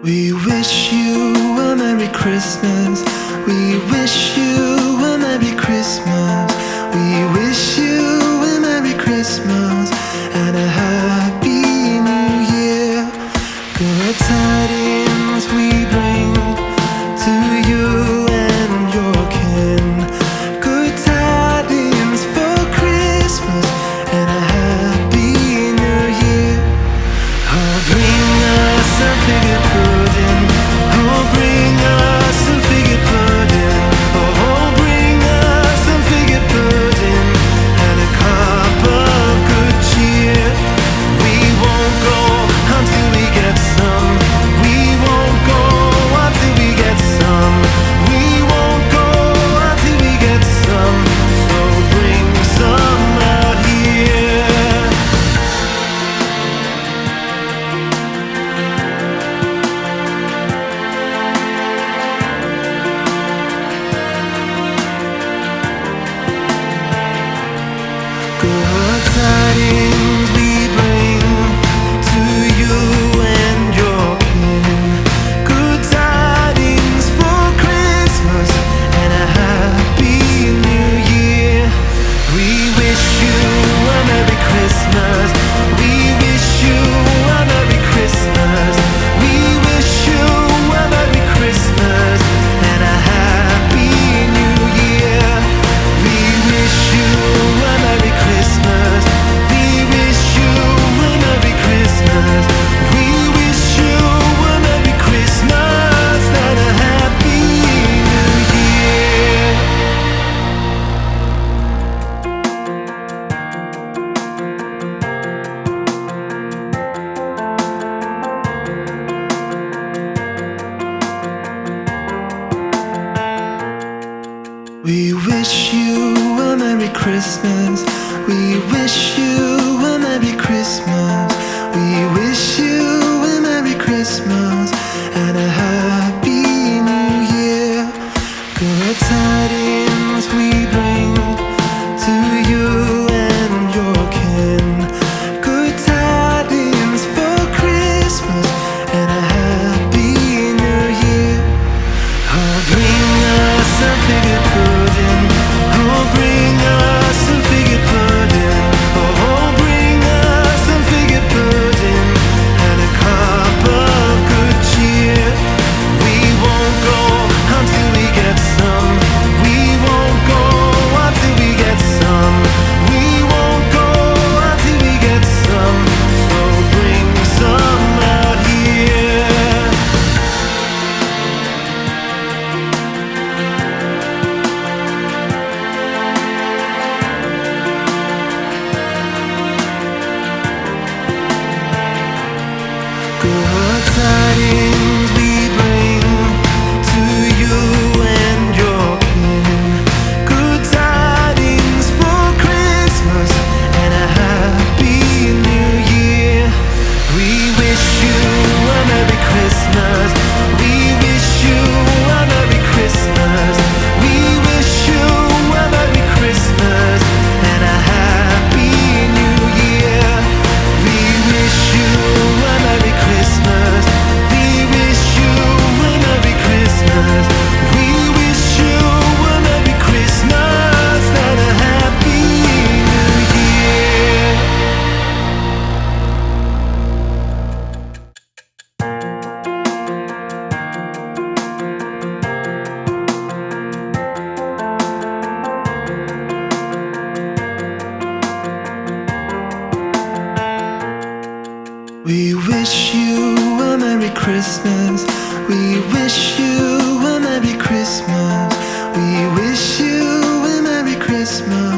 We wish you a Merry Christmas. We wish you a Merry Christmas. We wish you a Merry Christmas and a Happy New Year. Good tidings we bring to you and your kin. Good tidings for Christmas and a Happy New Year. Oh, bring us some figgy pudding. Oh, bring us some figgy pudding. Oh, bring us some figgy pudding and a cup of good cheer. We won't go until we get some. We won't go until we get some. We won't go until we get some. So bring some out here. Good tidings we bring to you and your kin. Good tidings for Christmas and a Happy New Year. We wish you a Merry Christmas. We wish you a Merry Christmas. We wish you a Merry Christmas and a Happy New Year. We wish you a Merry Christmas. We wish you a Merry Christmas. We wish you a Merry Christmas and a Happy New Year. We wish you a Merry Christmas. We wish you a Merry Christmas. We wish you a Merry Christmas and a Happy New Year. Good tidings we bring to you and your kin. Good tidings for Christmas and a Happy New Year. Oh, bring us some figgy pudding. Oh, bring us some figgy pudding. Oh, bring us some figgy pudding and a cup of good cheer. We won't go until we get some. We won't go until we get some. We won't go until we get some. So bring some out here. Good tidings we bring to you and your kin. Good tidings for Christmas and a Happy New Year. We wish you a Merry Christmas. We wish you a Merry Christmas. We wish you a Merry Christmas and a Happy New Year. We wish you a Merry Christmas. We wish you a Merry Christmas. We wish you a Merry Christmas and a Happy New Year. We wish you a Merry Christmas. We wish you a Merry Christmas. We wish you a Merry Christmas